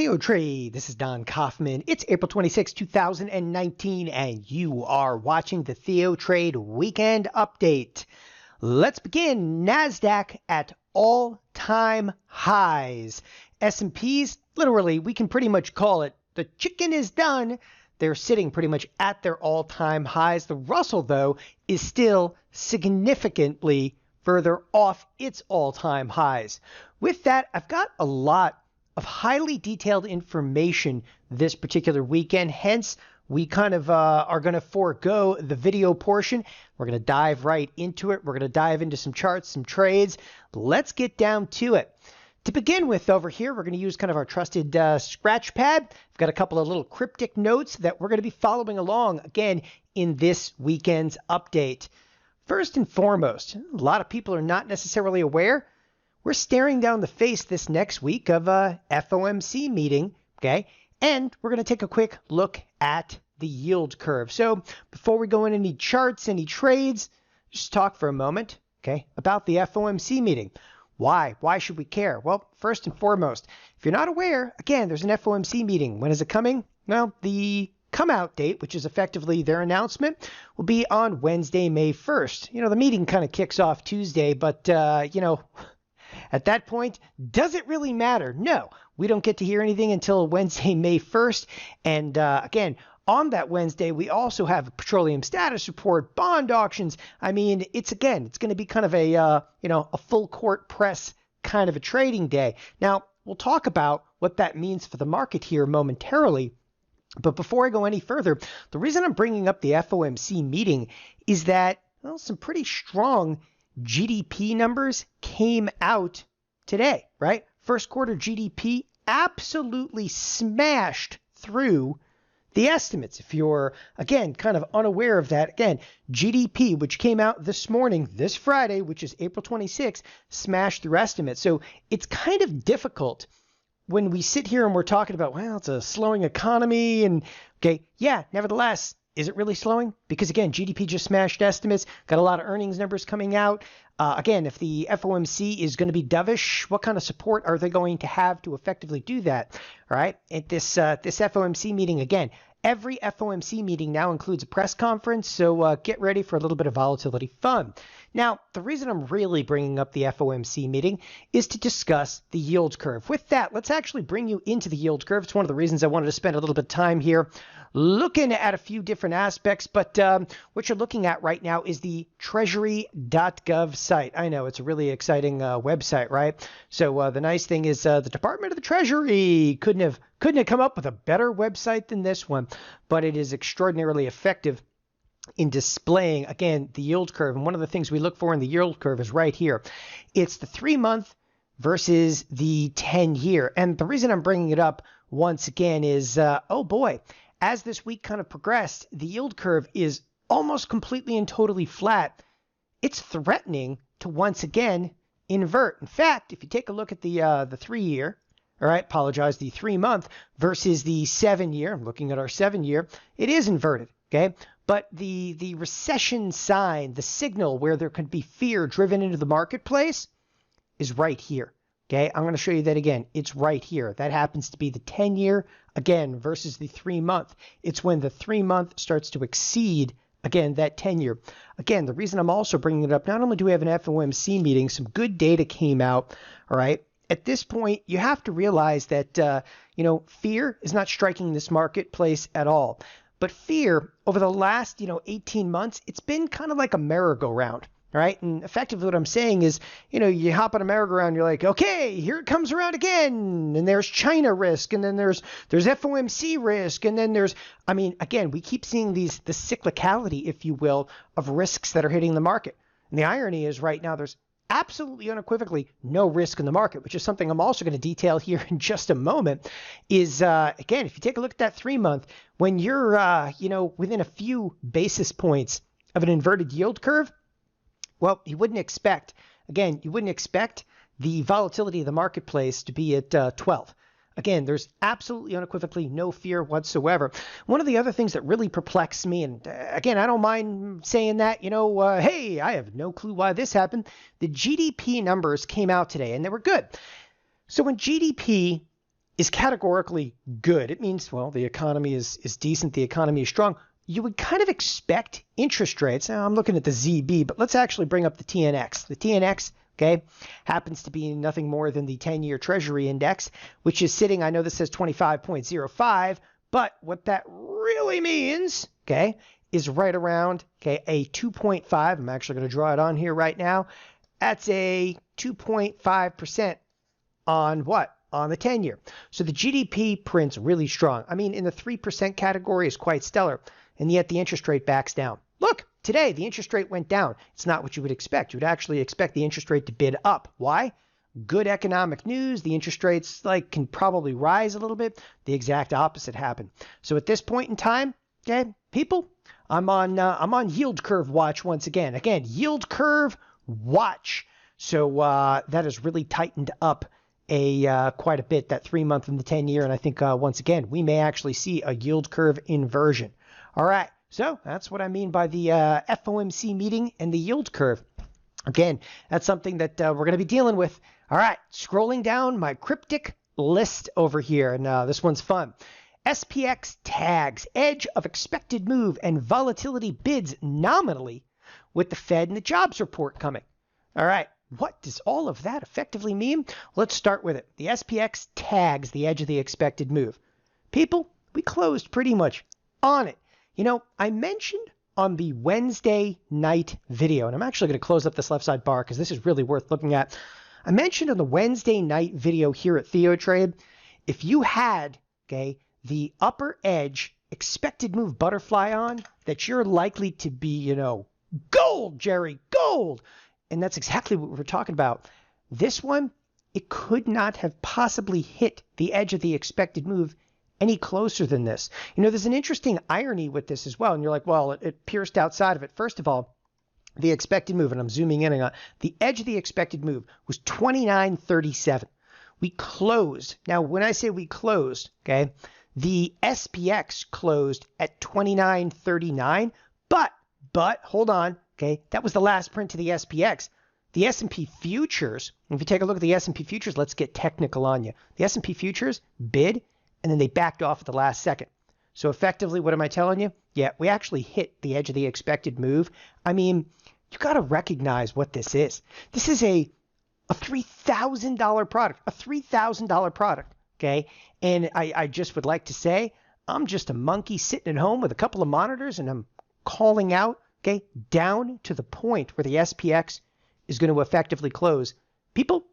TheoTrade. This is Don Kaufman. It's April 26, 2019, and you are watching the TheoTrade Weekend Update. Let's begin. Nasdaq at all-time highs. S&Ps, literally, we can pretty much call it the chicken is done. They're sitting pretty much at their all-time highs. The Russell, though, is still significantly further off its all-time highs. With that, I've got a lot of highly detailed information this particular weekend. Hence, we kind of are going to forego the video portion. We're going to dive right into it. We're going to dive into some charts, some trades. Let's get down to it. To begin with, over here, we're going to use kind of our trusted scratch pad. I've got a couple of little cryptic notes that we're going to be following along, again, in this weekend's update. First and foremost, a lot of people are not necessarily aware. We're staring down the face this next week of a FOMC meeting, okay? And we're going to take a quick look at the yield curve. So before we go into any charts, any trades, just talk for a moment, okay, about the FOMC meeting. Why? Why should we care? Well, first and foremost, if you're not aware, again, there's an FOMC meeting. When is it coming? Well, the come out date, which is effectively their announcement, will be on Wednesday, May 1st. You know, the meeting kind of kicks off Tuesday, but, at that point, does it really matter? No, we don't get to hear anything until Wednesday, May 1st. And again, on that Wednesday, we also have a petroleum status report, bond auctions. I mean, it's going to be kind of a full court press kind of a trading day. Now, we'll talk about what that means for the market here momentarily. But before I go any further, the reason I'm bringing up the FOMC meeting is that, well, some pretty strong GDP numbers came out today, right? First quarter GDP absolutely smashed through the estimates. If you're, again, kind of unaware of that, again, GDP, which came out this morning, this Friday, which is April 26th, smashed through estimates. So it's kind of difficult when we sit here and we're talking about, well, it's a slowing economy and, okay, yeah, nevertheless, is it really slowing? Because again, GDP just smashed estimates, got a lot of earnings numbers coming out. Again, if the FOMC is going to be dovish, what kind of support are they going to have to effectively do that? All right. At this FOMC meeting, again, every FOMC meeting now includes a press conference. So get ready for a little bit of volatility fun. Now, the reason I'm really bringing up the FOMC meeting is to discuss the yield curve. With that, let's actually bring you into the yield curve. It's one of the reasons I wanted to spend a little bit of time here looking at a few different aspects. But what you're looking at right now is the treasury.gov site. I know it's a really exciting website, right? So the nice thing is the Department of the Treasury couldn't have come up with a better website than this one, but it is extraordinarily effective in displaying, again, the yield curve. And one of the things we look for in the yield curve is right here. It's the 3-month versus the 10-year. And the reason I'm bringing it up once again is, oh boy, as this week kind of progressed, the yield curve is almost completely and totally flat. It's threatening to once again invert. In fact, if you take a look at the 3-year, all right, the 3-month versus the 7-year, I'm looking at our 7-year, it is inverted, okay? But the recession sign, the signal where there could be fear driven into the marketplace is right here, okay? I'm going to show you that again. It's right here. That happens to be the 10-year, again, versus the 3-month. It's when the 3-month starts to exceed, again, that 10-year. Again, the reason I'm also bringing it up, not only do we have an FOMC meeting, some good data came out, all right? At this point, you have to realize that, fear is not striking this marketplace at all. But fear, over the last, 18 months, it's been kind of like a merry-go-round, right? And effectively what I'm saying is, you hop on a merry-go-round, you're like, okay, here it comes around again. And there's China risk, and then there's FOMC risk, and then again, we keep seeing the cyclicality, if you will, of risks that are hitting the market. And the irony is right now there's absolutely unequivocally no risk in the market, which is something I'm also going to detail here in just a moment, is, again, if you take a look at that 3-month, when you're, within a few basis points of an inverted yield curve, well, you wouldn't expect the volatility of the marketplace to be at 12. Again, there's absolutely unequivocally no fear whatsoever. One of the other things that really perplexed me, and again, I don't mind saying that, hey, I have no clue why this happened. The GDP numbers came out today, and they were good. So when GDP is categorically good. It means, well, the economy is decent, the economy is strong. You would kind of expect interest rates. Now, I'm looking at the ZB, but let's actually bring up the TNX. The TNX, okay, happens to be nothing more than the 10-year Treasury Index, which is sitting, I know this says 25.05, but what that really means, okay, is right around, okay, a 2.5. I'm actually going to draw it on here right now. That's a 2.5% on what? On the 10-year. So the GDP prints really strong. I mean, in the 3% category is quite stellar, and yet the interest rate backs down. Look, today the interest rate went down. It's not what you would expect. You would actually expect the interest rate to bid up. Why? Good economic news. The interest rates can probably rise a little bit. The exact opposite happened. So at this point in time, okay, people, I'm on yield curve watch once again. Again, yield curve watch. So that has really tightened up quite a bit, that 3-month and the 10-year. And I think once again, we may actually see a yield curve inversion. All right. So that's what I mean by the FOMC meeting and the yield curve. Again, that's something that we're going to be dealing with. All right. Scrolling down my cryptic list over here. And this one's fun. SPX tags edge of expected move and volatility bids nominally with the Fed and the jobs report coming. All right. What does all of that effectively mean? Let's start with it. The SPX tags the edge of the expected move. People, we closed pretty much on it. You know, I mentioned on the Wednesday night video, and I'm actually going to close up this left side bar because this is really worth looking at. I mentioned on the Wednesday night video here at TheoTrade, if you had, okay, the upper edge expected move butterfly on, that you're likely to be, gold, Jerry, gold. And that's exactly what we're talking about. This one, it could not have possibly hit the edge of the expected move any closer than this. There's an interesting irony with this as well. And you're like, well, it pierced outside of it. First of all, the expected move, and I'm zooming in on the edge of the expected move was 29.37. We closed. Now, when I say we closed, okay, the SPX closed at 29.39, but hold on, okay, that was the last print to the SPX. The S&P futures, if you take a look at the S&P futures, let's get technical on you. The S&P futures bid, and then they backed off at the last second. So effectively, what am I telling you? Yeah, we actually hit the edge of the expected move. I mean, you got to recognize what this is. This is a $3,000 product, okay? And I just would like to say, I'm just a monkey sitting at home with a couple of monitors, and I'm calling out, okay, down to the point where the SPX is going to effectively close. People,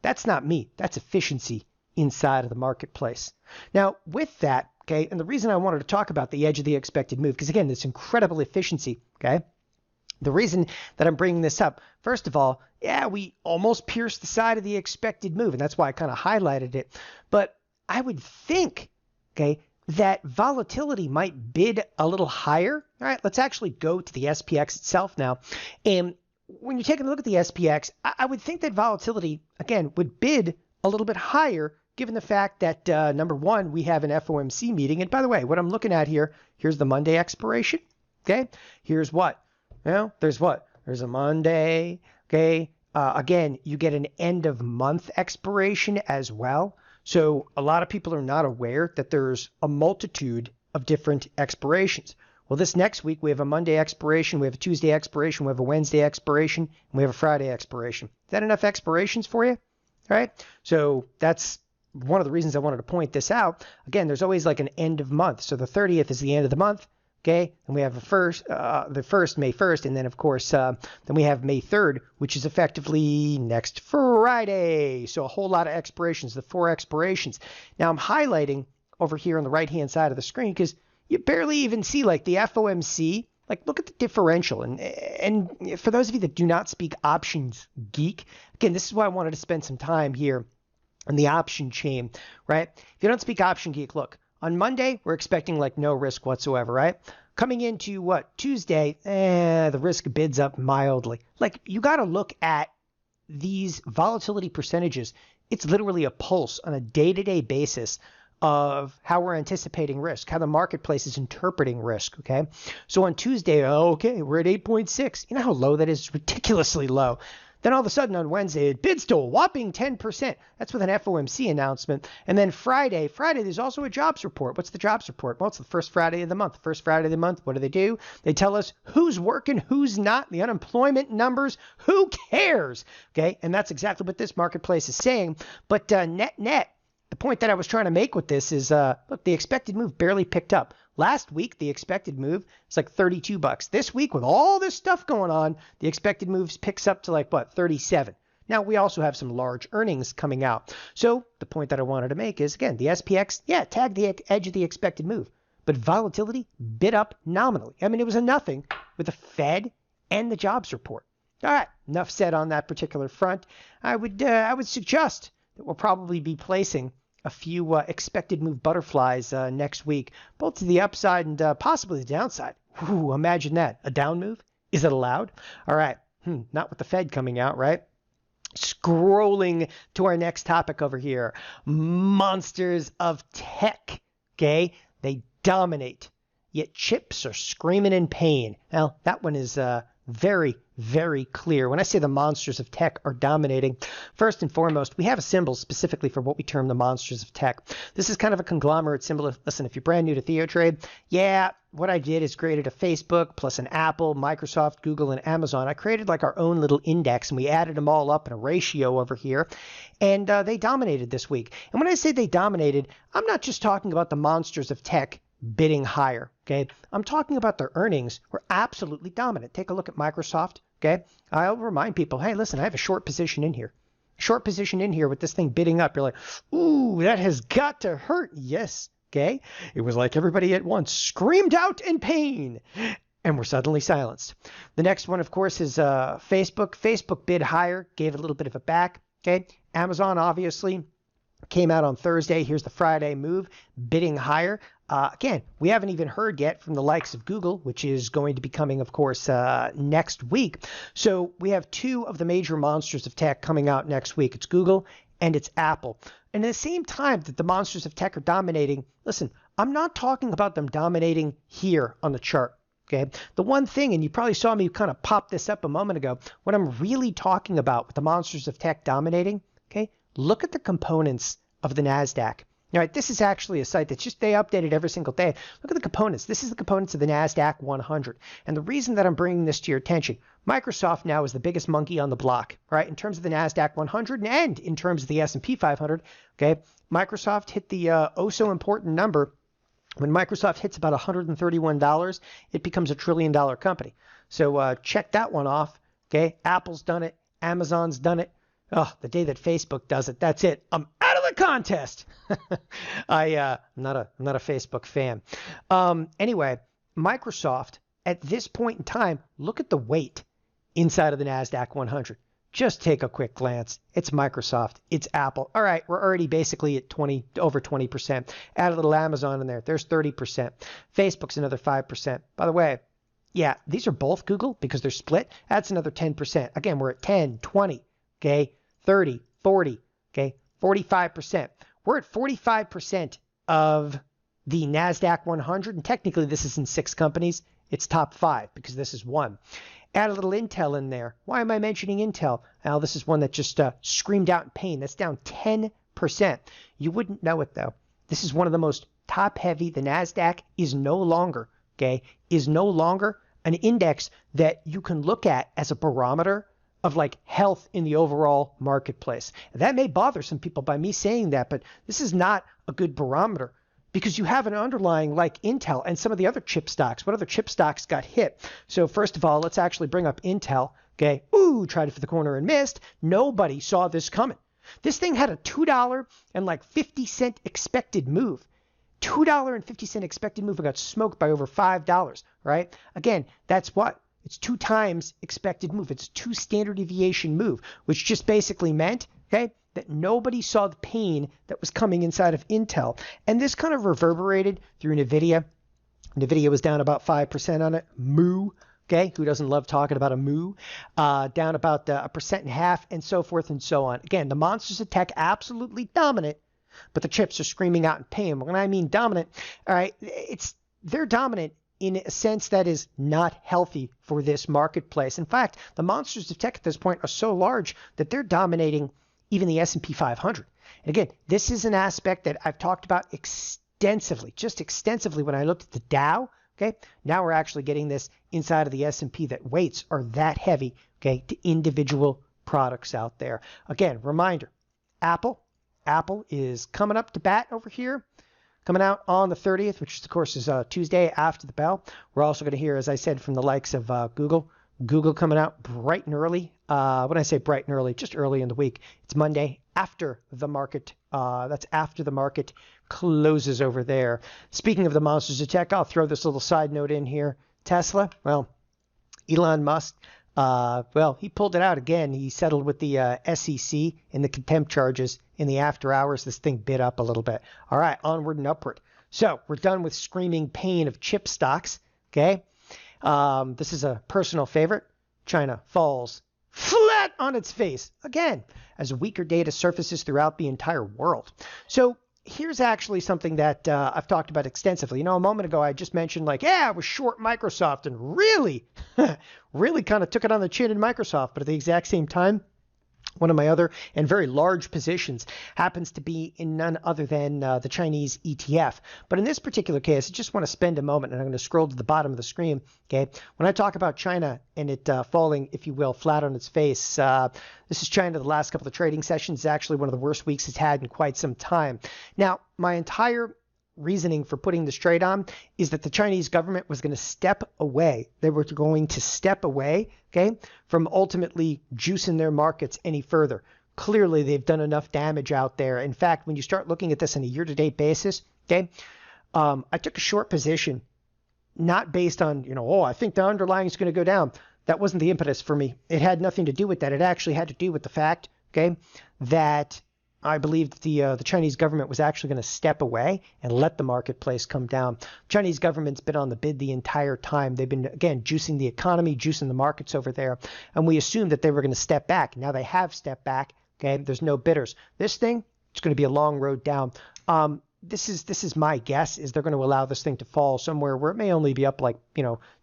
that's not me. That's efficiency inside of the marketplace. Now, with that, okay, and the reason I wanted to talk about the edge of the expected move, because again, this incredible efficiency, okay? The reason that I'm bringing this up, first of all, yeah, we almost pierced the side of the expected move, and that's why I kind of highlighted it. But I would think, okay, that volatility might bid a little higher. All right, let's actually go to the SPX itself now. And when you're taking a look at the SPX, I would think that volatility, again, would bid a little bit higher, given the fact that, number one, we have an FOMC meeting. And by the way, what I'm looking at here, here's the Monday expiration. Okay, here's what? There's what? There's a Monday. Okay, again, you get an end of month expiration as well. So a lot of people are not aware that there's a multitude of different expirations. Well, this next week, we have a Monday expiration, we have a Tuesday expiration, we have a Wednesday expiration, and we have a Friday expiration. Is that enough expirations for you? All right. So that's one of the reasons I wanted to point this out. Again, there's always like an end of month. So the 30th is the end of the month. Okay. And we have the first, May 1st. And then, of course, then we have May 3rd, which is effectively next Friday. So a whole lot of expirations, the 4 expirations. Now I'm highlighting over here on the right-hand side of the screen because you barely even see like the FOMC. Like, look at the differential. And for those of you that do not speak options geek, again, this is why I wanted to spend some time here on the option chain, right? If you don't speak option geek, look, on Monday, we're expecting like no risk whatsoever, right? Coming into what? Tuesday, the risk bids up mildly. Like, you got to look at these volatility percentages. It's literally a pulse on a day-to-day basis of how we're anticipating risk, how the marketplace is interpreting risk, okay? So on Tuesday, okay, we're at 8.6. You know how low that is? Ridiculously low. Then all of a sudden on Wednesday, it bids to a whopping 10%. That's with an FOMC announcement. And then Friday, there's also a jobs report. What's the jobs report? Well, it's the first Friday of the month. First Friday of the month, what do? They tell us who's working, who's not, the unemployment numbers, who cares? Okay, and that's exactly what this marketplace is saying. But net, the point that I was trying to make with this is, look, the expected move barely picked up. Last week, the expected move is like $32. This week, with all this stuff going on, the expected moves picks up to like, what, 37. Now, we also have some large earnings coming out. So the point that I wanted to make is, again, the SPX, tagged the edge of the expected move. But volatility bid up nominally. I mean, it was a nothing with the Fed and the jobs report. All right, enough said on that particular front. I would suggest that we'll probably be placing a few expected move butterflies next week, both to the upside and possibly the downside. Ooh, imagine that. A down move? Is it allowed? All right. Not with the Fed coming out, right? Scrolling to our next topic over here. Monsters of tech. Okay? They dominate, yet chips are screaming in pain. Now, that one is very, very clear. When I say the monsters of tech are dominating, first and foremost, we have a symbol specifically for what we term the monsters of tech. This is kind of a conglomerate symbol. Listen, if you're brand new to TheoTrade, what I did is created a Facebook plus an Apple, Microsoft, Google, and Amazon. I created like our own little index, and we added them all up in a ratio over here, and they dominated this week. And when I say they dominated, I'm not just talking about the monsters of tech bidding higher, okay? I'm talking about their earnings were absolutely dominant. Take a look at Microsoft, okay? I'll remind people, hey, listen, I have a short position in here. Short position in here with this thing bidding up. You're like, ooh, that has got to hurt. Yes, okay? It was like everybody at once screamed out in pain and were suddenly silenced. The next one, of course, is Facebook. Facebook bid higher, gave a little bit of a back, okay? Amazon, obviously, came out on Thursday. Here's the Friday move, bidding higher. Again, we haven't even heard yet from the likes of Google, which is going to be coming, of course, next week. So we have two of the major monsters of tech coming out next week. It's Google and it's Apple. And at the same time that the monsters of tech are dominating, listen, I'm not talking about them dominating here on the chart. Okay, the one thing, and you probably saw me kind of pop this up a moment ago, what I'm really talking about with the monsters of tech dominating, okay, look at the components of the Nasdaq. All right, this is actually a site that's just, they update it every single day. Look at the components. This is the components of the Nasdaq 100. And the reason that I'm bringing this to your attention, Microsoft now is the biggest monkey on the block, right? In terms of the Nasdaq 100 and in terms of the S&P 500, okay? Microsoft hit the so important number. When Microsoft hits about $131, it becomes a $1 trillion company. So check that one off, okay? Apple's done it. Amazon's done it. Oh, the day that Facebook does it, that's it. I'm out of the contest. I'm not a Facebook fan. Anyway, Microsoft, at this point in time, look at the weight inside of the Nasdaq 100. Just take a quick glance. It's Microsoft. It's Apple. All right, we're already basically at over 20%. Add a little Amazon in there. There's 30%. Facebook's another 5%. By the way, yeah, these are both Google because they're split. That's another 10%. Again, we're at 10, 20, okay, 30, 40, okay, 45%. We're at 45% of the Nasdaq 100, and technically this is in 6 companies. It's top 5 because this is one. Add a little Intel in there. Why am I mentioning Intel? Well, this is one that just screamed out in pain. That's down 10%. You wouldn't know it, though. This is one of the most top-heavy. The Nasdaq is no longer, okay, is no longer an index that you can look at as a barometer of like health in the overall marketplace. And that may bother some people by me saying that, but this is not a good barometer because you have an underlying like Intel and some of the other chip stocks. What other chip stocks got hit? So first of all, let's actually bring up Intel. Okay. Ooh, tried it for the corner and missed. Nobody saw this coming. This thing had a $2.50 expected move. $2.50 expected move and got smoked by over $5, right? Again, that's what? It's 2 times expected move. It's a 2 standard deviation move, which just basically meant, okay, that nobody saw the pain that was coming inside of Intel. And this kind of reverberated through NVIDIA. NVIDIA was down about 5% on it. Moo, okay, who doesn't love talking about a moo? Down about 1.5%, and so forth and so on. Again, the monsters of tech absolutely dominant, but the chips are screaming out in pain. When I mean dominant, all right, they're dominant in a sense that is not healthy for this marketplace. In fact, the monsters of tech at this point are so large that they're dominating even the S&P 500. And again, this is an aspect that I've talked about extensively when I looked at the Dow. Okay, now we're actually getting this inside of the S&P, that weights are that heavy, okay, to individual products out there. Again, reminder, Apple is coming up to bat over here, coming out on the 30th, which of course is Tuesday after the bell. We're also going to hear, as I said, from the likes of Google coming out bright and early. When I say bright and early, just early in the week. It's Monday after the market. That's after the market closes over there. Speaking of the monsters of tech, I'll throw this little side note in here. Tesla, well, Elon Musk, he pulled it out again. He settled with the SEC in the contempt charges in the after hours. This thing bid up a little bit. All right, onward and upward. So we're done with screaming pain of chip stocks. Okay. This is a personal favorite. China falls flat on its face again as weaker data surfaces throughout the entire world. So here's actually something that I've talked about extensively. A moment ago I just mentioned I was short Microsoft and really kind of took it on the chin in Microsoft, but at the exact same time, one of my other and very large positions happens to be in none other than the Chinese ETF. But in this particular case, I just want to spend a moment, and I'm going to scroll to the bottom of the screen. Okay, when I talk about China and it falling, if you will, flat on its face, this is China. The last couple of trading sessions is actually one of the worst weeks it's had in quite some time. Now, my entire reasoning for putting this trade on is that the Chinese government was going to step away. They were going to step away, okay, from ultimately juicing their markets any further. Clearly, they've done enough damage out there. In fact, when you start looking at this on a year-to-date basis, okay, I took a short position, not based on, I think the underlying is going to go down. That wasn't the impetus for me. It had nothing to do with that. It actually had to do with the fact, okay, that I believe that the Chinese government was actually going to step away and let the marketplace come down. The Chinese government's been on the bid the entire time. They've been, again, juicing the economy, juicing the markets over there. And we assumed that they were going to step back. Now they have stepped back. Okay, there's no bidders. This thing, it's going to be a long road down. This is my guess, is they're going to allow this thing to fall somewhere where it may only be up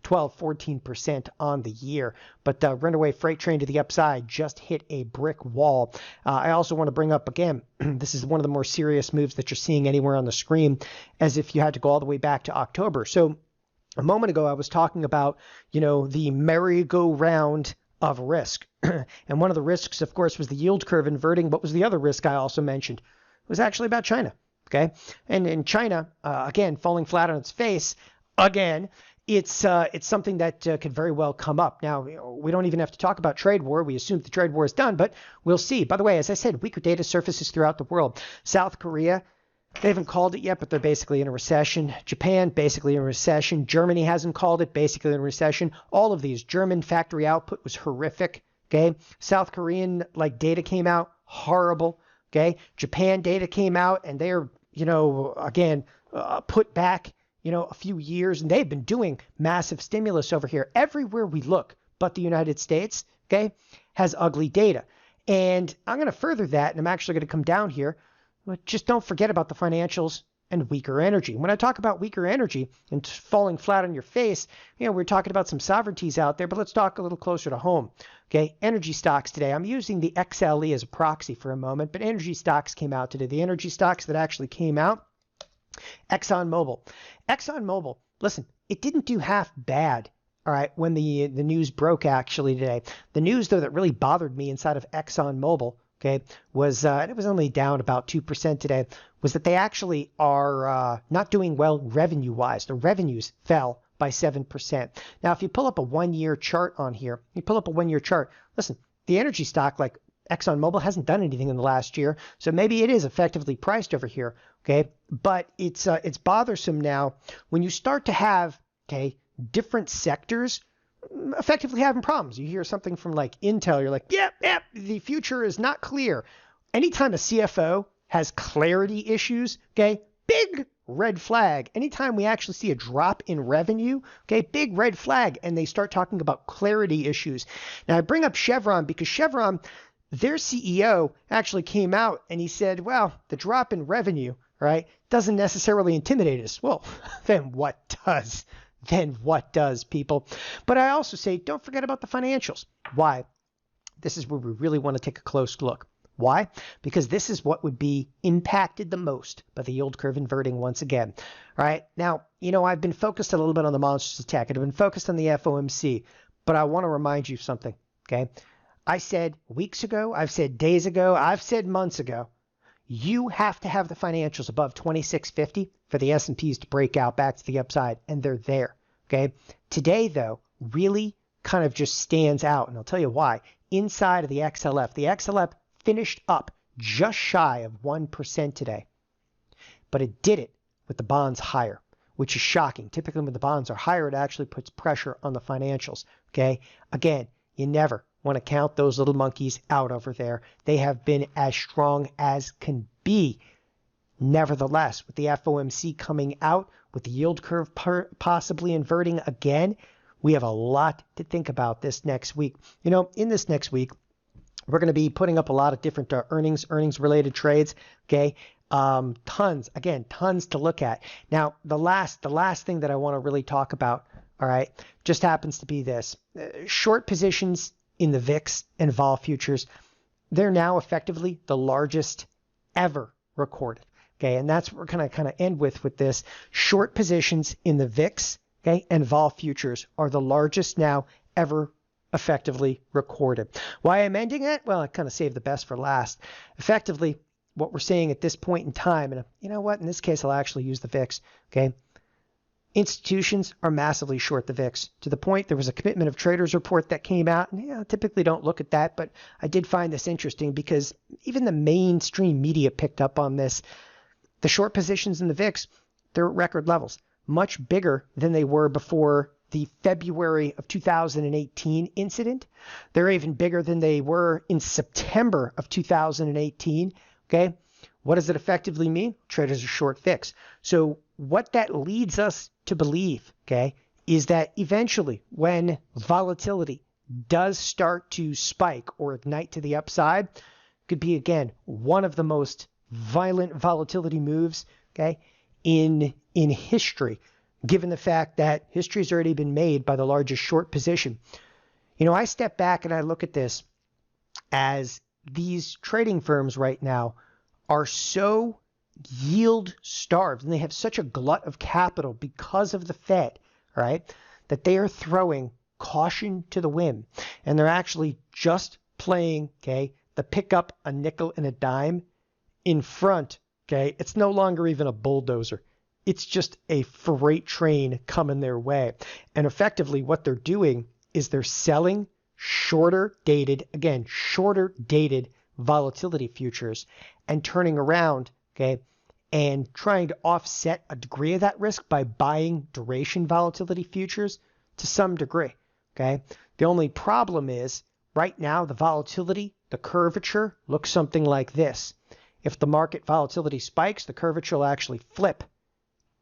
12, 14% on the year. But runaway freight train to the upside just hit a brick wall. I also want to bring up again, this is one of the more serious moves that you're seeing anywhere on the screen, as if you had to go all the way back to October. So a moment ago, I was talking about, the merry-go-round of risk. And one of the risks, of course, was the yield curve inverting. What was the other risk I also mentioned? It was actually about China. Okay, and in China, again, falling flat on its face, again, it's something that could very well come up. Now, we don't even have to talk about trade war. We assume the trade war is done, but we'll see. By the way, as I said, weaker data surfaces throughout the world. South Korea, they haven't called it yet, but they're basically in a recession. Japan, basically in a recession. Germany hasn't called it, basically in a recession. All of these. German factory output was horrific. Okay, South Korean data came out, horrible. Okay, Japan data came out, and they're again, put back, a few years, and they've been doing massive stimulus over here. Everywhere we look, but the United States, okay, has ugly data. And I'm going to further that, and I'm actually going to come down here, but just don't forget about the financials and weaker energy. When I talk about weaker energy and falling flat on your face, we're talking about some sovereignties out there, but let's talk a little closer to home. Okay, energy stocks today. I'm using the XLE as a proxy for a moment, but energy stocks came out today. The energy stocks that actually came out, ExxonMobil. ExxonMobil, listen, it didn't do half bad, all right, when the news broke actually today. The news, though, that really bothered me inside of ExxonMobil, okay, was, and it was only down about 2% today, was that they actually are not doing well revenue-wise. The revenues fell by 7%. Now, if you pull up a one-year chart on here, listen, the energy stock like ExxonMobil hasn't done anything in the last year, so maybe it is effectively priced over here, okay? But it's bothersome now when you start to have, okay, different sectors effectively having problems. You hear something from Intel, you're like, yep, the future is not clear. Anytime a CFO has clarity issues, okay, big red flag. Anytime we actually see a drop in revenue, okay, big red flag, and they start talking about clarity issues. Now, I bring up Chevron because Chevron, their CEO actually came out and he said, well, the drop in revenue, right, doesn't necessarily intimidate us. Well, then what does? than what does, people. But I also say, don't forget about the financials. Why? This is where we really want to take a close look. Why? Because this is what would be impacted the most by the yield curve inverting once again. All right. Now, I've been focused a little bit on the monsters of tech. I've been focused on the FOMC, but I want to remind you something. Okay. I said weeks ago, I've said days ago, I've said months ago, you have to have the financials above 2650 for the S&Ps to break out back to the upside, and they're there. Okay. Today, though, really kind of just stands out, and I'll tell you why. Inside of the XLF finished up just shy of 1% today, but it did it with the bonds higher, which is shocking. Typically, when the bonds are higher, it actually puts pressure on the financials. Okay. Again, you never want to count those little monkeys out over there. They have been as strong as can be. Nevertheless, with the FOMC coming out, with the yield curve possibly inverting again, we have a lot to think about this next week. In this next week, we're going to be putting up a lot of different earnings-related trades. Okay, tons to look at. Now, the last thing that I want to really talk about, all right, just happens to be this: short positions in the VIX and vol futures. They're now effectively the largest ever recorded. Okay, and that's what we're going to kind of end with this. Short positions in the VIX, okay, and vol futures are the largest now ever effectively recorded. Why I'm ending it? Well, I kind of saved the best for last. Effectively, what we're seeing at this point in time, and you know what? In this case, I'll actually use the VIX. Okay, institutions are massively short the VIX to the point there was a commitment of traders report that came out. And I typically don't look at that, but I did find this interesting because even the mainstream media picked up on this. The short positions in the VIX, they're at record levels, much bigger than they were before the February of 2018 incident. They're even bigger than they were in September of 2018. Okay. What does it effectively mean? Traders are short VIX. So what that leads us to believe, okay, is that eventually when volatility does start to spike or ignite to the upside, could be, again, one of the most violent volatility moves, okay, in history, given the fact that history's already been made by the largest short position. I step back and I look at this as these trading firms right now are so yield starved and they have such a glut of capital because of the Fed, right, that they are throwing caution to the wind, and they're actually just playing, okay, the pick up a nickel and a dime in front. Okay, it's no longer even a bulldozer. It's just a freight train coming their way. And effectively what they're doing is they're selling shorter dated volatility futures and turning around, okay, and trying to offset a degree of that risk by buying duration volatility futures to some degree, okay? The only problem is right now the volatility, the curvature looks something like this. If the market volatility spikes, the curvature will actually flip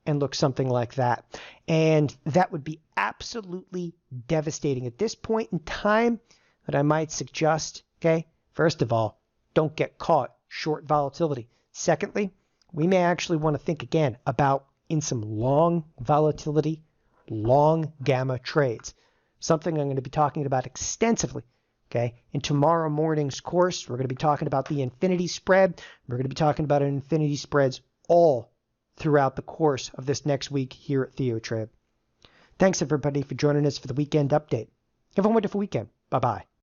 and look something like that. And that would be absolutely devastating at this point in time. But I might suggest, okay, first of all, don't get caught short volatility. Secondly, we may actually want to think again about in some long volatility, long gamma trades. Something I'm going to be talking about extensively. Okay, in tomorrow morning's course, we're going to be talking about the infinity spread. We're going to be talking about infinity spreads all throughout the course of this next week here at TheoTrade. Thanks everybody for joining us for the weekend update. Have a wonderful weekend. Bye-bye.